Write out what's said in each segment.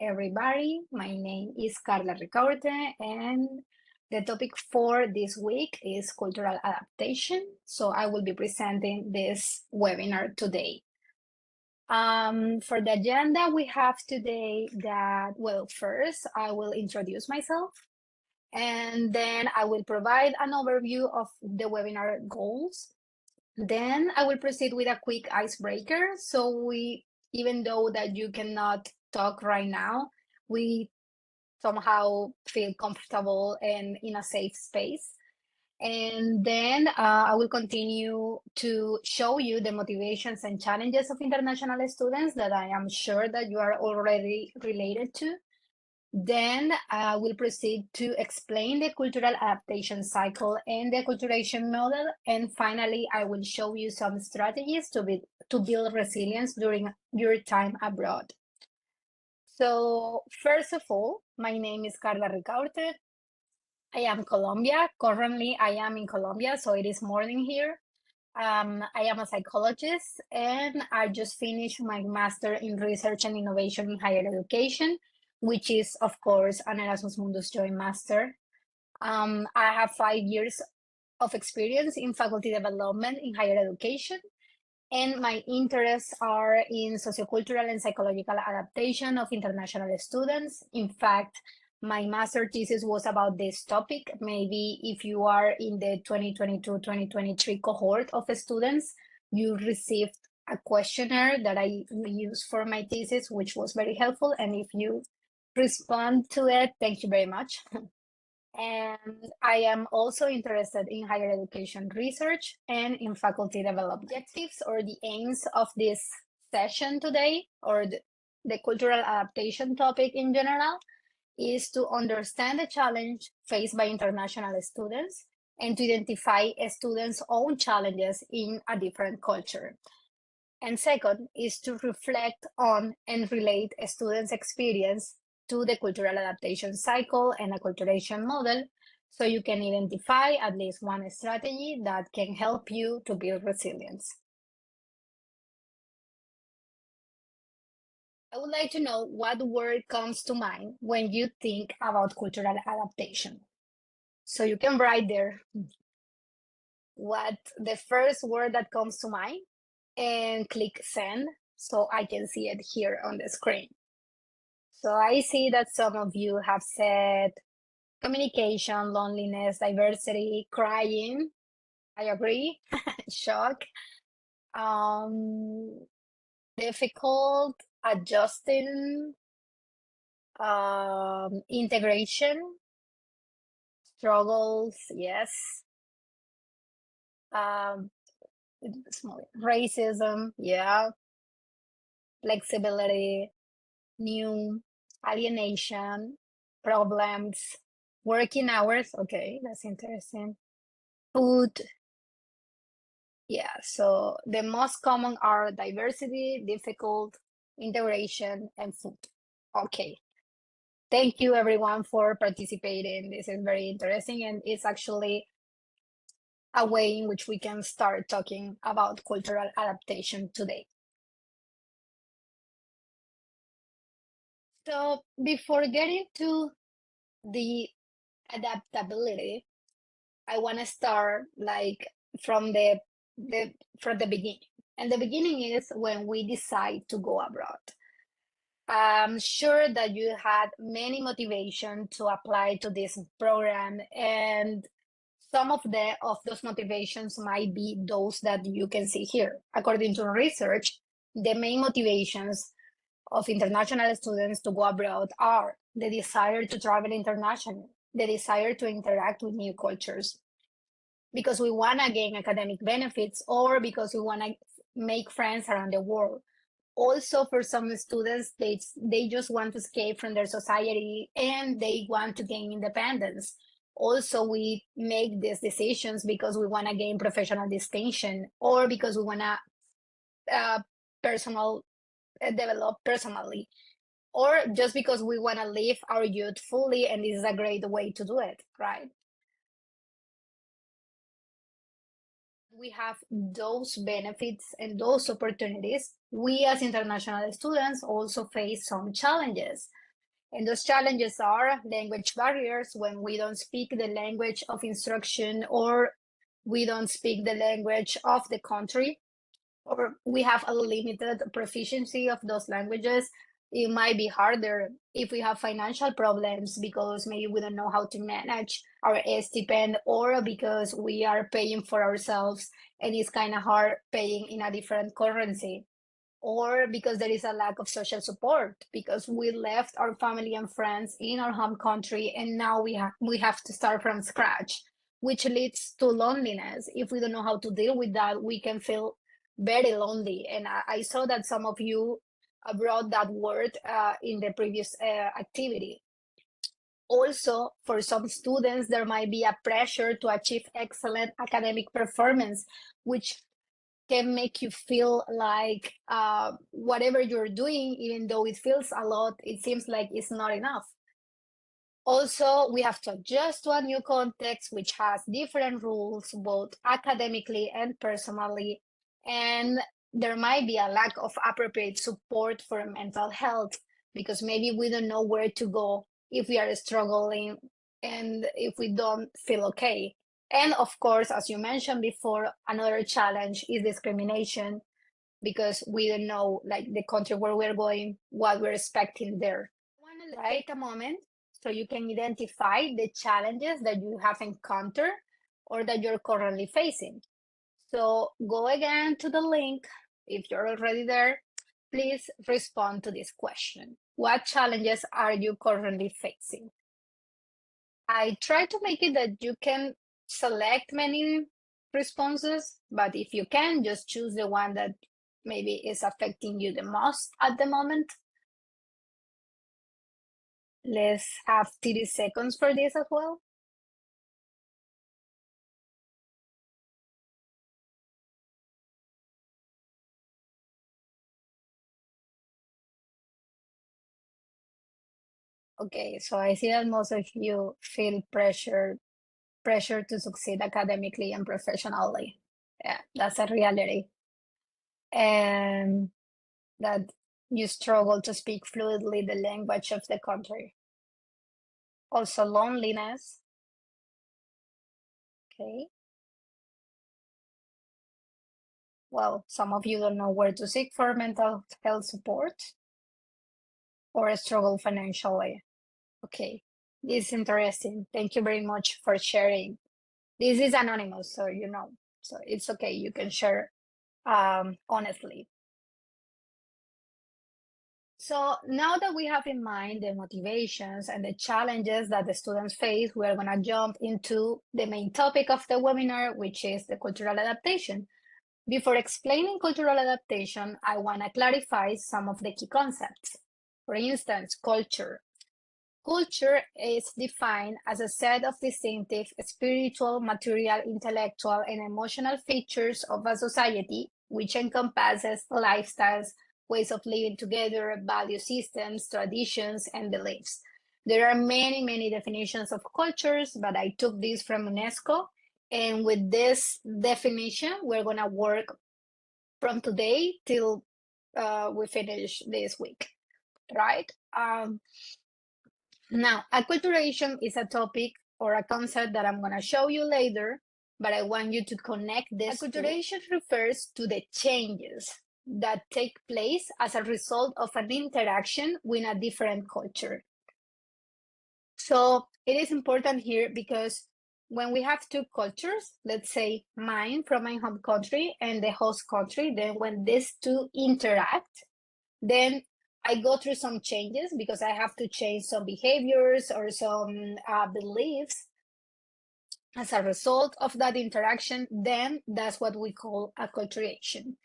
everybody. My name is Karla Ricaurte, and the topic for this week is cultural adaptation. So I will be presenting this webinar today. For the agenda, we have today that, well, first I will introduce myself, and then I will provide an overview of the webinar goals. Then I will proceed with a quick icebreaker. So even though that you cannot talk right now, we somehow feel comfortable and in a safe space. And then I will continue to show you the motivations and challenges of international students that I am sure that you are already related to. Then I will proceed to explain the cultural adaptation cycle and the acculturation model. And finally, I will show you some strategies to build resilience during your time abroad. So first of all, my name is Karla Ricaurte. I am Colombia. Currently, I am in Colombia, so it is morning here. I am a psychologist, and I just finished my master in research and innovation in higher education, which is, of course, an Erasmus Mundus Joint Master. I have 5 years of experience in faculty development in higher education, and my interests are in sociocultural and psychological adaptation of international students. In fact, my master thesis was about this topic. Maybe if you are in the 2022-2023 cohort of students, you received a questionnaire that I used for my thesis, which was very helpful. And if you respond to it, thank you very much. And I am also interested in higher education research and in faculty development. Objectives or the aims of this session today, or the cultural adaptation topic in general, is to understand the challenge faced by international students and to identify a student's own challenges in a different culture. And second is to reflect on and relate a student's experience to the cultural adaptation cycle and acculturation model, so you can identify at least one strategy that can help you to build resilience. I would like to know what word comes to mind when you think about cultural adaptation. So you can write there what the first word that comes to mind and click send so I can see it here on the screen. So I see that some of you have said communication, loneliness, diversity, crying. I agree. Shock. Difficult, adjusting, integration, struggles, yes. Racism, yeah. Flexibility, new, alienation, problems, working hours. Okay, that's interesting. Food. Yeah, so the most common are diversity, difficult, integration, and food. Okay. Thank you everyone for participating. This is very interesting, and it's actually a way in which we can start talking about cultural adaptation today. So before getting to the adaptability, I want to start like from the beginning. And the beginning is when we decide to go abroad. I'm sure that you had many motivation to apply to this program, and some of those motivations might be those that you can see here. According to research, the main motivations of international students to go abroad are the desire to travel internationally, the desire to interact with new cultures, because we want to gain academic benefits, or because we want to make friends around the world. Also, for some students, they just want to escape from their society and they want to gain independence. Also, we make these decisions because we want to gain professional distinction, or because we want to develop personally, or just because we want to live our youth fully, and this is a great way to do it, right? We have those benefits and those opportunities. We as international students also face some challenges. And those challenges are language barriers when we don't speak the language of instruction, or we don't speak the language of the country, or we have a limited proficiency of those languages. It might be harder if we have financial problems because maybe we don't know how to manage our stipend, or because we are paying for ourselves and it's kind of hard paying in a different currency, or because there is a lack of social support because we left our family and friends in our home country and now we have to start from scratch, which leads to loneliness. If we don't know how to deal with that, we can feel very lonely. And I saw that some of you brought that word in the previous activity. Also, for some students, there might be a pressure to achieve excellent academic performance, which can make you feel like whatever you're doing, even though it feels a lot, it seems like it's not enough. Also, we have to adjust to a new context, which has different rules, both academically and personally. And there might be a lack of appropriate support for mental health because maybe we don't know where to go if we are struggling and if we don't feel okay. And of course, as you mentioned before, another challenge is discrimination because we don't know, like, the country where we're going, what we're expecting there. I want to take a moment so you can identify the challenges that you have encountered or that you're currently facing. So go again to the link. If you're already there, please respond to this question. What challenges are you currently facing? I try to make it that you can select many responses, but if you can, just choose the one that maybe is affecting you the most at the moment. Let's have 30 seconds for this as well. Okay, so I see that most of you feel pressure to succeed academically and professionally. Yeah, that's a reality. And that you struggle to speak fluently the language of the country. Also loneliness. Okay. Well, some of you don't know where to seek for mental health support or struggle financially. Okay, this is interesting. Thank you very much for sharing. This is anonymous, so you know, so it's okay. You can share honestly. So now that we have in mind the motivations and the challenges that the students face, we're going to jump into the main topic of the webinar, which is the cultural adaptation. Before explaining cultural adaptation, I want to clarify some of the key concepts. For instance, culture. Culture is defined as a set of distinctive spiritual, material, intellectual, and emotional features of a society, which encompasses lifestyles, ways of living together, value systems, traditions, and beliefs. There are many, many definitions of cultures, but I took this from UNESCO. And with this definition, we're going to work from today till we finish this week, right? Now, acculturation is a topic or a concept that I'm going to show you later, but I want you to connect this. Acculturation refers to the changes that take place as a result of an interaction with a different culture. So it is important here because when we have two cultures, let's say mine from my home country and the host country, then when these two interact, then I go through some changes because I have to change some behaviors or some beliefs as a result of that interaction. Then that's what we call acculturation.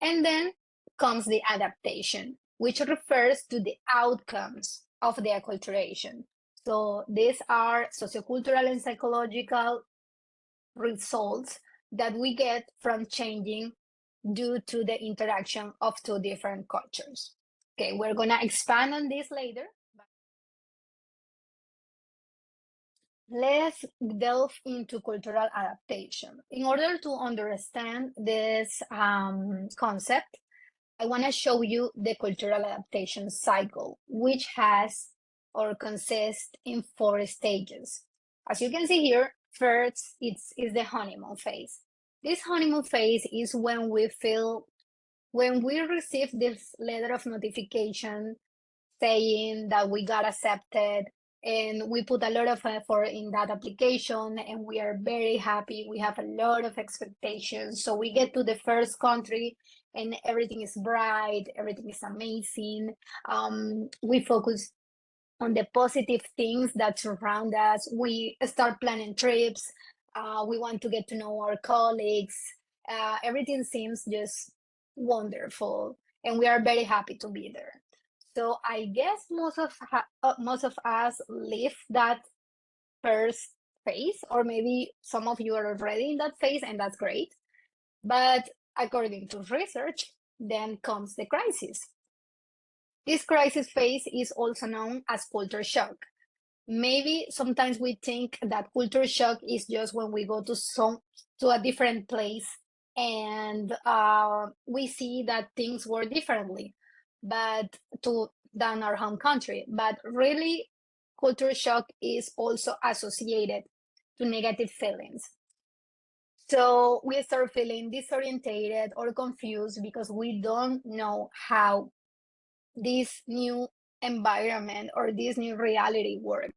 And then comes the adaptation, which refers to the outcomes of the acculturation. So these are sociocultural and psychological results that we get from changing due to the interaction of two different cultures. Okay, we're gonna expand on this later. Let's delve into cultural adaptation. In order to understand this concept, I want to show you the cultural adaptation cycle, which has or consist in 4 stages. As you can see here, first is the honeymoon phase. This honeymoon phase is when we receive this letter of notification saying that we got accepted, and we put a lot of effort in that application, and we are very happy. We have a lot of expectations. So we get to the first country and everything is bright, everything is amazing. We focus on the positive things that surround us. We start planning trips. We want to get to know our colleagues. Everything seems just wonderful, and we are very happy to be there. So I guess most of us live that first phase, or maybe some of you are already in that phase, and that's great. But according to research, then comes the crisis. This crisis phase is also known as culture shock. Maybe sometimes we think that culture shock is just when we go to a different place and we see that things work differently, than our home country. But really, culture shock is also associated to negative feelings. So we start feeling disorientated or confused because we don't know how this new environment or this new reality works.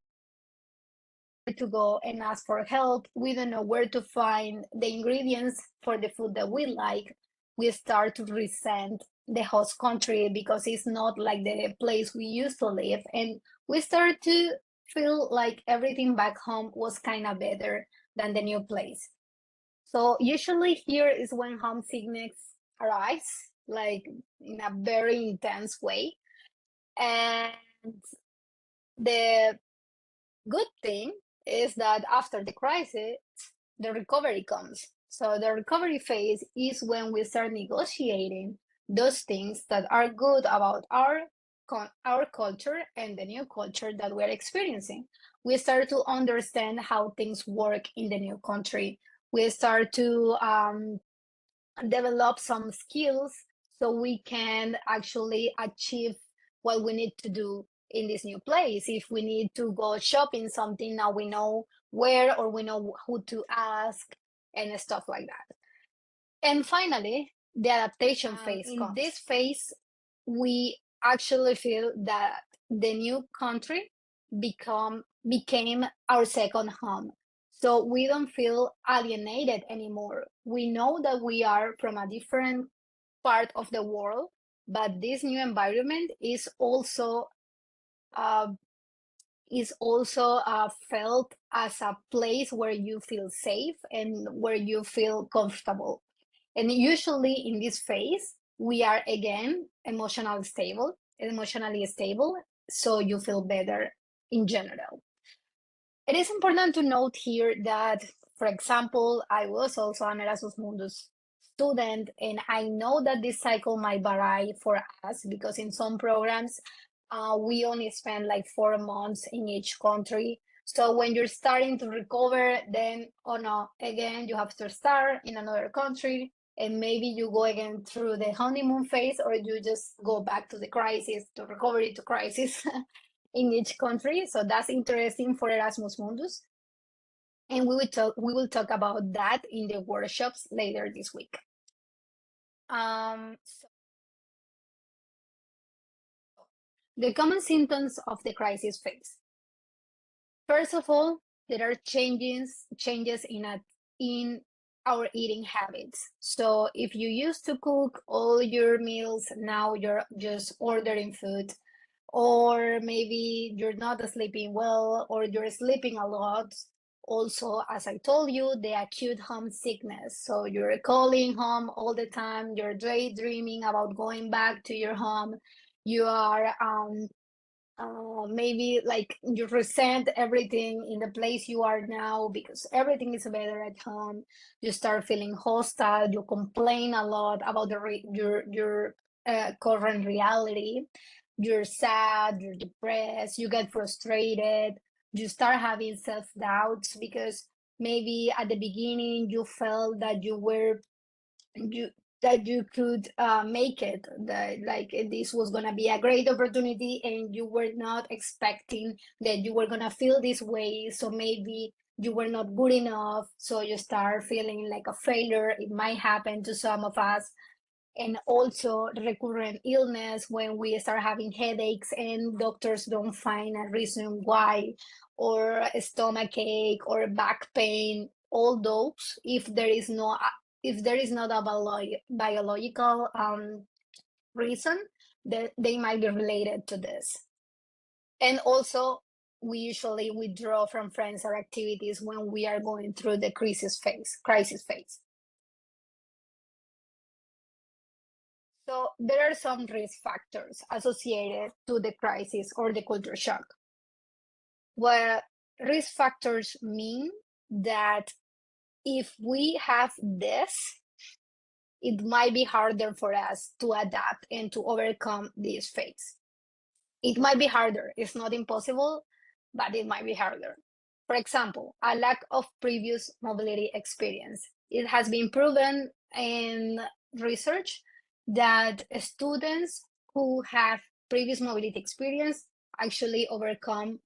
To go and ask for help. We don't know where to find the ingredients for the food that we like. We start to resent the host country because it's not like the place we used to live. And we start to feel like everything back home was kind of better than the new place. So usually here is when homesickness arrives, like in a very intense way. And the good thing is that after the crisis, the recovery comes. So the recovery phase is when we start negotiating those things that are good about our culture and the new culture that we're experiencing. We start to understand how things work in the new country. We start to develop some skills so we can actually achieve what we need to do in this new place. If we need to go shopping something, now we know where, or we know who to ask and stuff like that. And finally, the adaptation phase comes. In this phase, we actually feel that the new country became our second home. So we don't feel alienated anymore. We know that we are from a different part of the world, but this new environment is also felt as a place where you feel safe and where you feel comfortable. And usually in this phase, we are again emotionally stable, so you feel better in general. It is important to note here that, for example, I was also an Erasmus Mundus student, and I know that this cycle might vary for us because in some programs, we only spend like 4 months in each country. So when you're starting to recover, then, oh no, again, you have to start in another country, and maybe you go again through the honeymoon phase, or you just go back to the crisis, to recovery, to crisis in each country. So that's interesting for Erasmus Mundus. And we will talk about that in the workshops later this week. The common symptoms of the crisis phase. First of all, there are changes in our eating habits. So if you used to cook all your meals, now you're just ordering food, or maybe you're not sleeping well, or you're sleeping a lot. Also, as I told you, the acute homesickness. So you're calling home all the time, you're daydreaming about going back to your home. You are maybe like you resent everything in the place you are now because everything is better at home. You start feeling hostile. You complain a lot about your current reality. You're sad. You're depressed. You get frustrated. You start having self-doubts because maybe at the beginning you felt that you that you could make it, that like this was going to be a great opportunity and you were not expecting that you were going to feel this way, so maybe you were not good enough, so you start feeling like a failure. It might happen to some of us. And also recurrent illness, when we start having headaches and doctors don't find a reason why, or a stomach ache or back pain, all those, if there is not a biological reason, that they might be related to this. And also, we usually withdraw from friends or activities when we are going through the crisis phase. So there are some risk factors associated to the crisis or the culture shock. Well, risk factors mean that if we have this, it might be harder for us to adapt and to overcome this phase. It might be harder. It's not impossible, but it might be harder. For example, a lack of previous mobility experience. It has been proven in research that students who have previous mobility experience actually overcome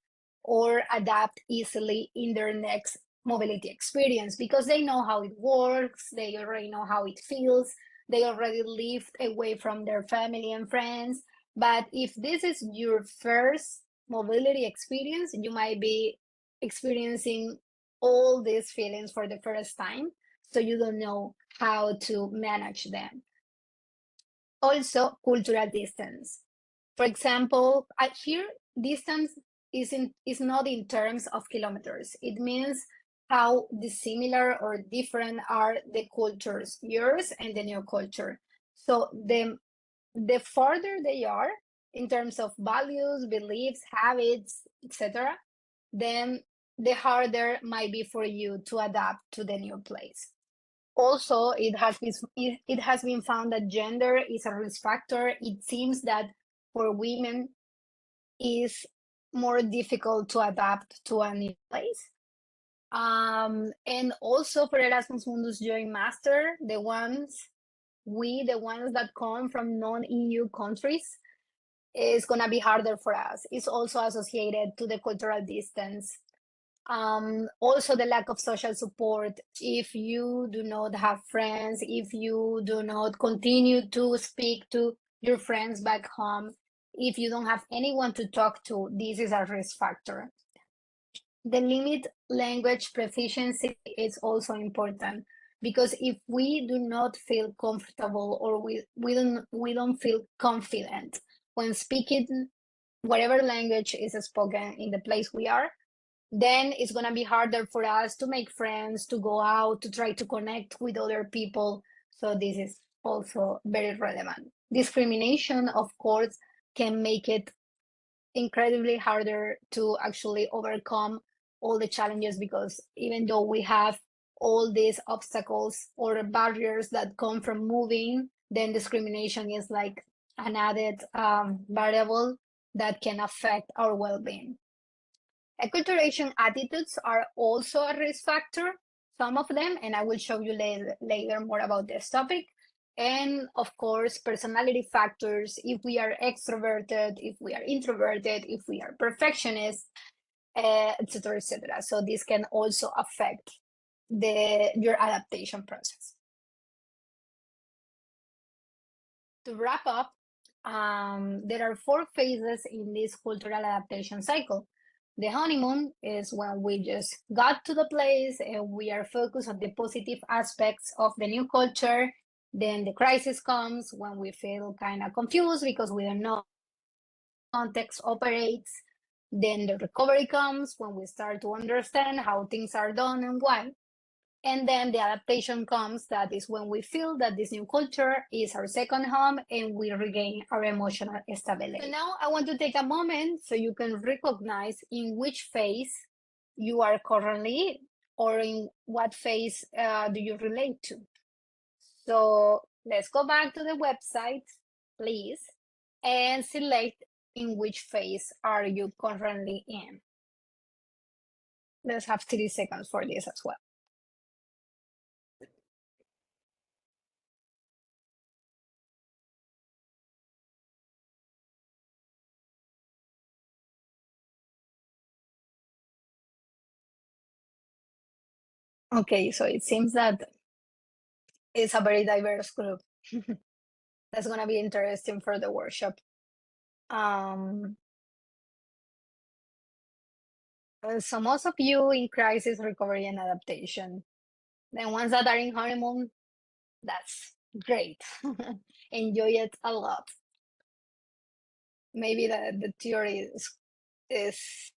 or adapt easily in their next mobility experience because they know how it works, they already know how it feels, they already lived away from their family and friends. But if this is your first mobility experience, you might be experiencing all these feelings for the first time, so you don't know how to manage them. Also, cultural distance. For example, here, distance is not in terms of kilometers. It means how dissimilar or different are the cultures, yours and the new culture. So the farther they are in terms of values, beliefs, habits, etc., then the harder might be for you to adapt to the new place. Also, it has been found that gender is a risk factor. It seems that for women is more difficult to adapt to a new place. And also for Erasmus Mundus Joint Master, the ones that come from non-EU countries, is going to be harder for us. It's also associated to the cultural distance. Also, the lack of social support. If you do not have friends, if you do not continue to speak to your friends back home, if you don't have anyone to talk to, this is a risk factor. The limit language proficiency is also important because if we do not feel comfortable or we don't feel confident when speaking whatever language is spoken in the place we are, then it's going to be harder for us to make friends, to go out, to try to connect with other people. So this is also very relevant. Discrimination, of course, can make it incredibly harder to actually overcome all the challenges because even though we have all these obstacles or barriers that come from moving, then discrimination is like an added variable that can affect our well-being. Acculturation attitudes are also a risk factor, some of them, and I will show you later more about this topic. And of course, personality factors, if we are extroverted, if we are introverted, if we are perfectionists, etc., etc. So this can also affect your adaptation process. To wrap up, there are 4 phases in this cultural adaptation cycle. The honeymoon is when we just got to the place and we are focused on the positive aspects of the new culture. Then the crisis comes when we feel kind of confused because we don't know how context operates. Then the recovery comes when we start to understand how things are done and why. And then the adaptation comes, that is when we feel that this new culture is our second home and we regain our emotional stability. So now I want to take a moment so you can recognize in which phase you are currently or in what phase do you relate to. So let's go back to the website, please, and select in which phase are you currently in. Let's have 30 seconds for this as well. Okay, so it seems that it's a very diverse group. That's gonna be interesting for the workshop. Um, so most of you in crisis recovery and adaptation. The ones that are in honeymoon, that's great. Enjoy it a lot. Maybe the theory is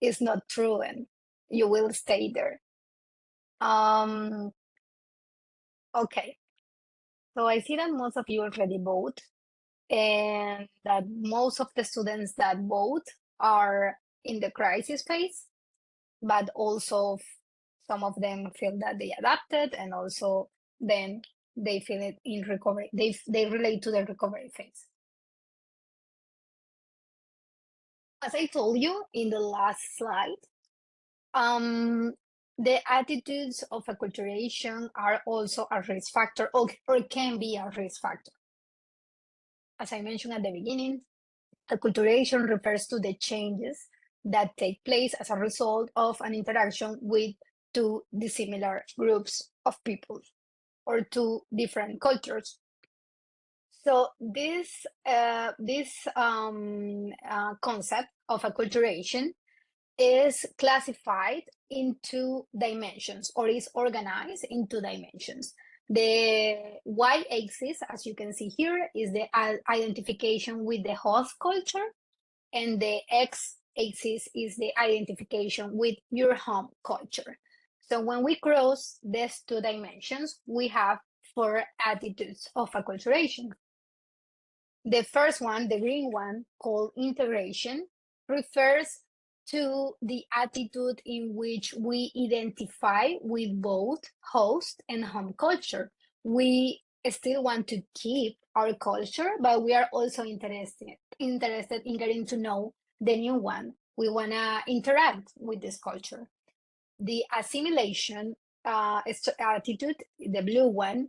is not true and you will stay there. Okay, so I see that most of you already vote and that most of the students that vote are in the crisis phase, but also some of them feel that they adapted and also then they feel it in recovery. They relate to the recovery phase. As I told you in the last slide, the attitudes of acculturation are also a risk factor or can be a risk factor. As I mentioned at the beginning, acculturation refers to the changes that take place as a result of an interaction with two dissimilar groups of people or two different cultures. So this concept of acculturation is classified into dimensions or is organized into dimensions. The y-axis, as you can see here, is the identification with the host culture, and the x-axis is the identification with your home culture. So when we cross these two dimensions, we have four attitudes of acculturation. The first one, the green one, called integration, refers to the attitude in which we identify with both host and home culture. We still want to keep our culture, but we are also interested in getting to know the new one. We want to interact with this culture. The assimilation attitude, the blue one,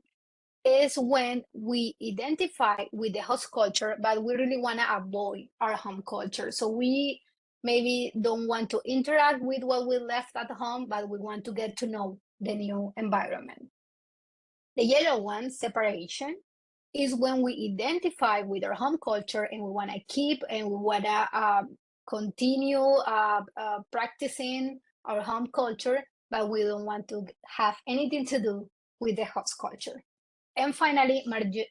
is when we identify with the host culture, but we really want to avoid our home culture. So we maybe don't want to interact with what we left at home, but we want to get to know the new environment. The yellow one, separation, is when we identify with our home culture and we want to keep and we want to continue practicing our home culture, but we don't want to have anything to do with the host culture. And finally,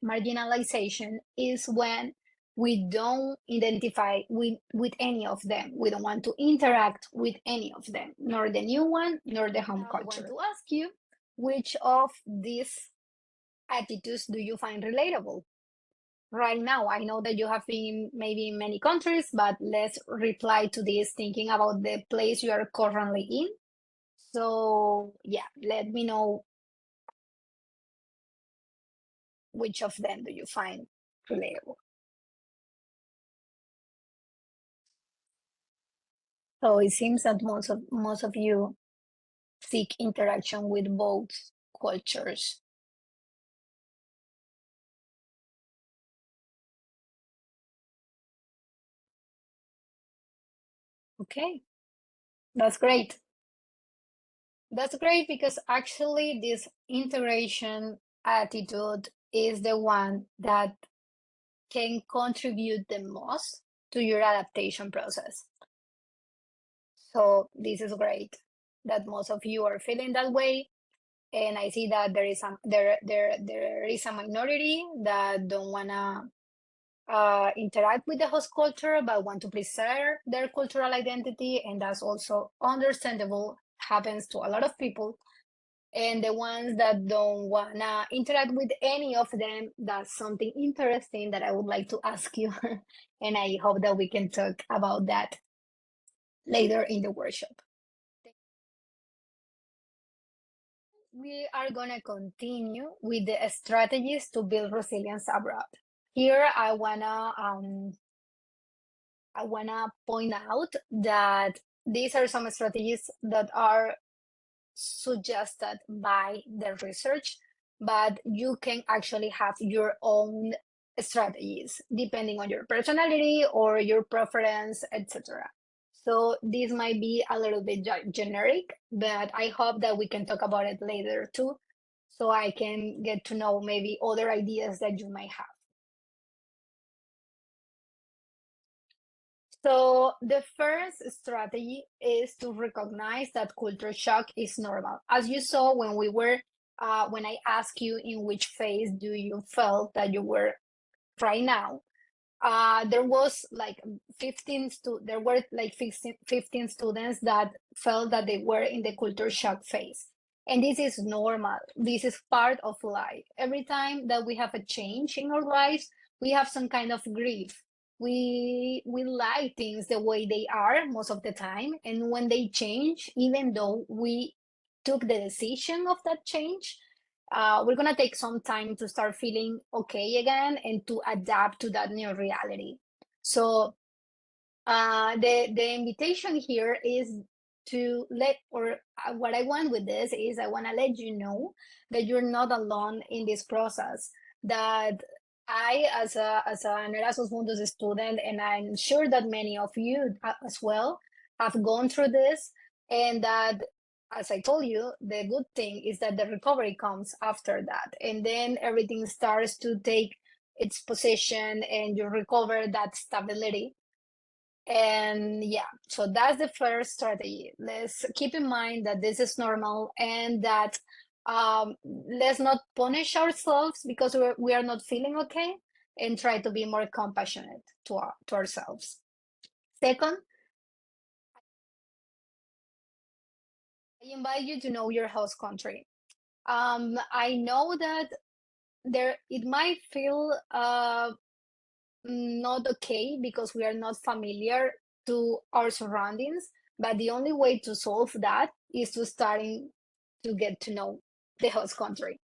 marginalization is when we don't identify with any of them. We don't want to interact with any of them, nor the new one, nor the home culture. I want to ask you, which of these attitudes do you find relatable? Right now, I know that you have been maybe in many countries, but let's reply to this thinking about the place you are currently in. So yeah, let me know which of them do you find relatable. So it seems that most of you seek interaction with both cultures. Okay, that's great. That's great because actually this integration attitude is the one that can contribute the most to your adaptation process. So this is great that most of you are feeling that way. And I see that there is a minority that don't wanna interact with the host culture, but want to preserve their cultural identity. And that's also understandable, happens to a lot of people. And the ones that don't wanna interact with any of them, that's something interesting that I would like to ask you. And I hope that we can talk about that later in the workshop. We are gonna continue with the strategies to build resilience abroad. Here, I wanna point out that these are some strategies that are suggested by the research, but you can actually have your own strategies depending on your personality or your preference, etc. So this might be a little bit generic, but I hope that we can talk about it later too, so I can get to know maybe other ideas that you might have. So the first strategy is to recognize that culture shock is normal. As you saw when I asked you in which phase do you felt that you were right now, there was like 15 students that felt that they were in the culture shock phase. And this is normal. This is part of life. Every time that we have a change in our lives, we have some kind of grief. We like things the way they are most of the time. And when they change, even though we took the decision of that change, we're going to take some time to start feeling okay again and to adapt to that new reality. So the invitation here is to what I want with this is I want to let you know that you're not alone in this process, that I, as an Erasmus Mundus student, and I'm sure that many of you as well have gone through this, and that, as I told you, the good thing is that the recovery comes after that, and then everything starts to take its position, and you recover that stability. And yeah, so that's the first strategy. Let's keep in mind that this is normal, and that let's not punish ourselves because we are not feeling okay, and try to be more compassionate to ourselves. Second, I invite you to know your host country. I know that it might feel not okay because we are not familiar to our surroundings, but the only way to solve that is to starting to get to know the host country.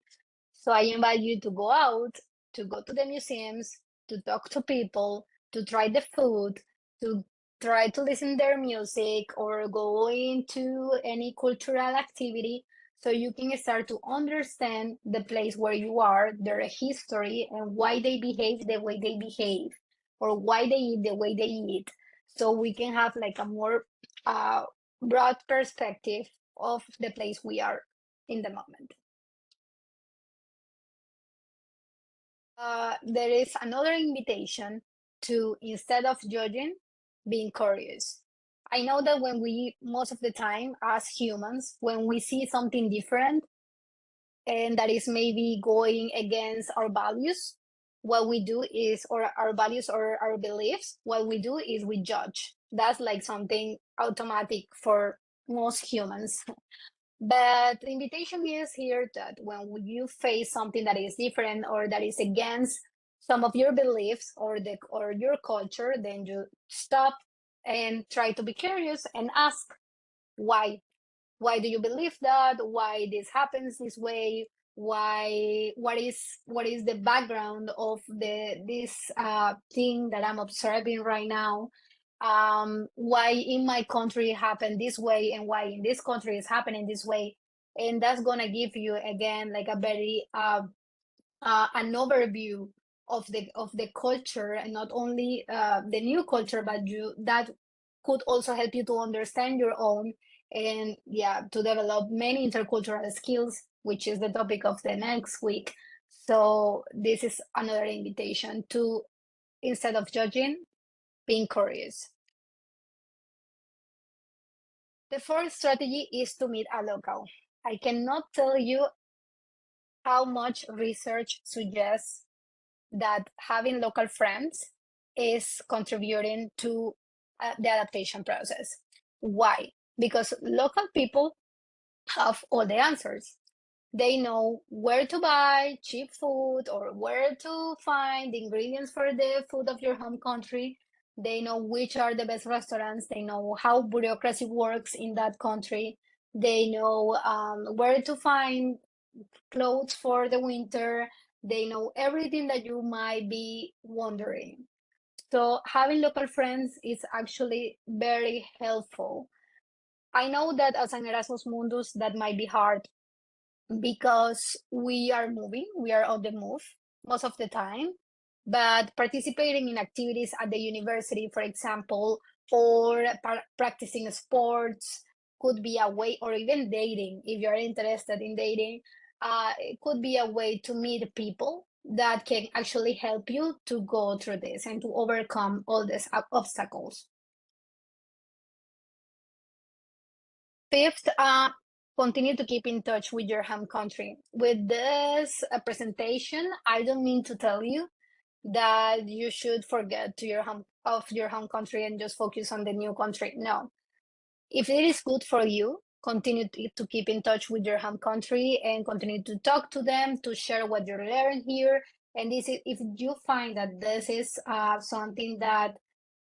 So I invite you to go out, to go to the museums, to talk to people, to try the food, to try to listen their music, or go into any cultural activity, so you can start to understand the place where you are, their history, and why they behave the way they behave, or why they eat the way they eat. So we can have like a more uh, broad perspective of the place we are in the moment. There is another invitation to, instead of judging, being curious. I know that most of the time, as humans, when we see something different and that is maybe going against our values, what we do is, or our values or our beliefs, what we do is we judge. That's like something automatic for most humans. But the invitation is here that when you face something that is different or that is against some of your beliefs or your culture, then you stop and try to be curious and ask why. Why do you believe that? Why this happens this way? Why? What is the background of this thing that I'm observing right now? Why in my country happened this way, and why in this country is happening this way? And that's gonna give you again like a very an overview of the culture, and not only the new culture, but you that could also help you to understand your own, and yeah, to develop many intercultural skills, which is the topic of the next week. So this is another invitation to, instead of judging, being curious. The fourth strategy is to meet a local. I cannot tell you how much research suggests that having local friends is contributing to the adaptation process. Why? Because local people have all the answers. They know where to buy cheap food or where to find the ingredients for the food of your home country. They know which are the best restaurants. They know how bureaucracy works in that country. They know where to find clothes for the winter. They know everything that you might be wondering. So having local friends is actually very helpful. I know that as an Erasmus Mundus, that might be hard because we are moving, we are on the move most of the time. But participating in activities at the university, for example, or practicing sports could be a way, or even dating, if you're interested in dating. It could be a way to meet people that can actually help you to go through this and to overcome all these obstacles. Fifth, continue to keep in touch with your home country. With this presentation, I don't mean to tell you that you should forget your home country and just focus on the new country. No, if it is good for you, continue to keep in touch with your home country and continue to talk to them, to share what you learn here. And this is, if you find that this is something that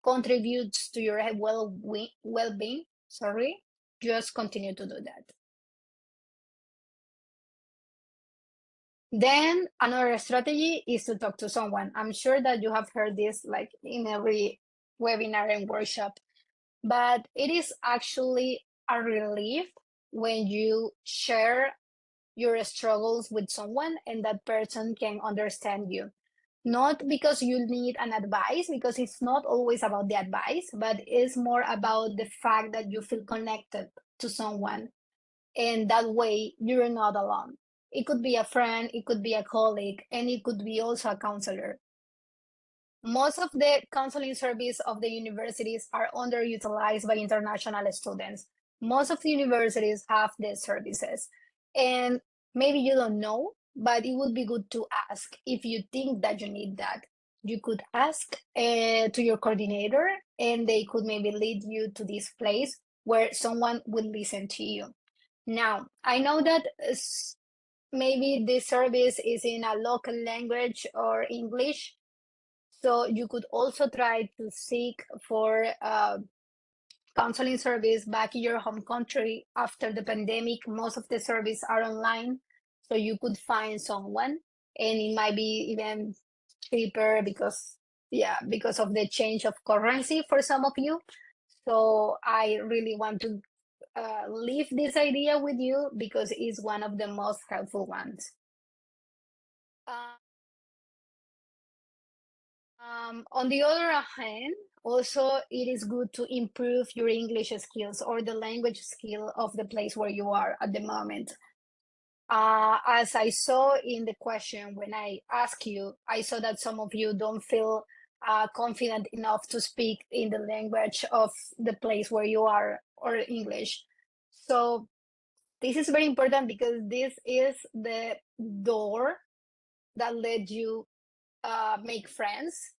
contributes to your well-being, sorry, just continue to do that. Then another strategy is to talk to someone. I'm sure that you have heard this like in every webinar and workshop, but it is actually a relief when you share your struggles with someone and that person can understand you. Not because you need an advice, because it's not always about the advice, but it's more about the fact that you feel connected to someone. And that way you're not alone. It could be a friend, it could be a colleague, and it could be also a counselor. Most of the counseling service of the universities are underutilized by international students. Most of the universities have these services. And maybe you don't know, but it would be good to ask if you think that you need that. You could ask to your coordinator, and they could maybe lead you to this place where someone will listen to you. Now, I know that maybe this service is in a local language or English, so you could also try to seek for counseling service back in your home country. After the pandemic, most of the services are online, so you could find someone, and it might be even cheaper because of the change of currency for some of you. So I really want to leave this idea with you because it's one of the most helpful ones. On the other hand, also it is good to improve your English skills or the language skill of the place where you are at the moment. As I saw in the question when I asked you, I saw that some of you don't feel confident enough to speak in the language of the place where you are or English. So this is very important because this is the door that led you make friends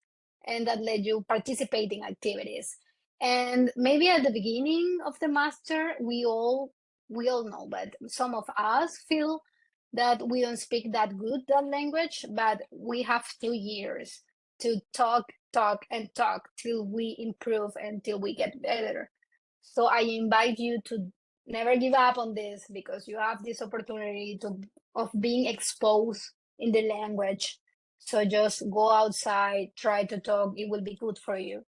and that let you participate in activities. And maybe at the beginning of the master, we all know, but some of us feel that we don't speak that good that language, but we have 2 years to talk and talk till we improve and till we get better. So I invite you to never give up on this because you have this opportunity of being exposed in the language. So just go outside, try to talk. It will be good for you.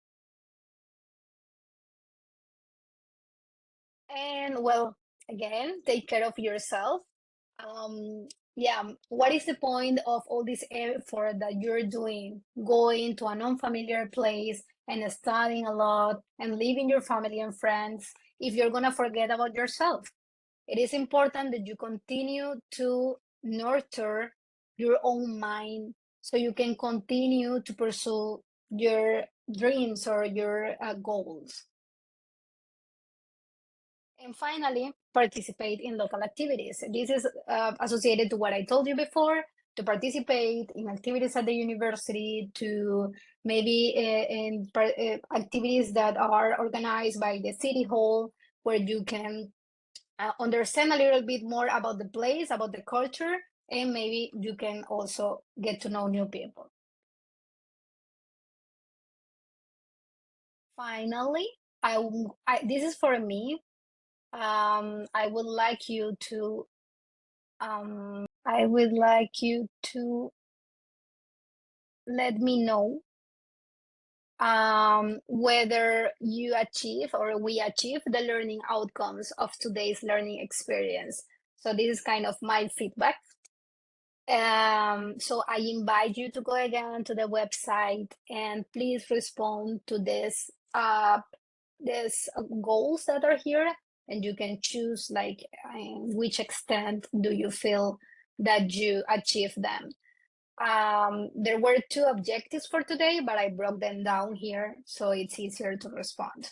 And well, again, take care of yourself. Yeah, what is the point of all this effort that you're doing, going to an unfamiliar place and studying a lot and leaving your family and friends if you're gonna forget about yourself? It is important that you continue to nurture your own mind so you can continue to pursue your dreams or your goals. And finally, participate in local activities. This is associated to what I told you before, to participate in activities at the university, to maybe in activities that are organized by the city hall, where you can understand a little bit more about the place, about the culture, and maybe you can also get to know new people. Finally, this is for me. I would like you to let me know whether you achieve or we achieve the learning outcomes of today's learning experience. So this is kind of my feedback. So I invite you to go again to the website and please respond to this these goals that are here, and you can choose like in which extent do you feel that you achieve them. There were two objectives for today, but I broke them down here so it's easier to respond.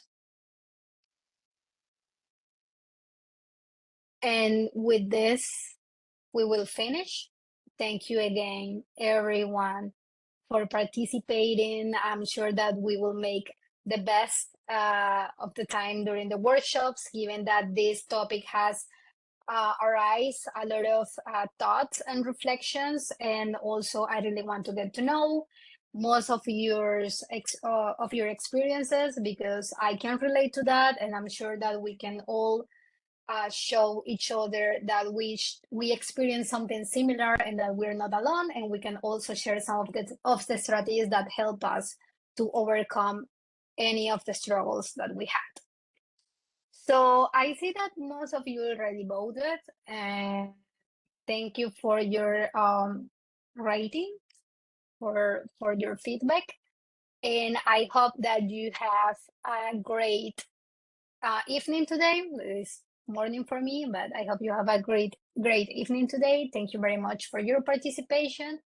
And with this, we will finish. Thank you again, everyone, for participating. I'm sure that we will make the best of the time during the workshops, given that this topic has arise a lot of thoughts and reflections. And also, I really want to get to know most of your experiences, because I can relate to that, and I'm sure that we can all show each other that we experience something similar and that we're not alone, and we can also share some of the strategies that help us to overcome any of the struggles that we had. So I see that most of you already voted, and thank you for your rating, for your feedback, and I hope that you have a great evening today. It's morning for me, but I hope you have a great evening today. Thank you very much for your participation.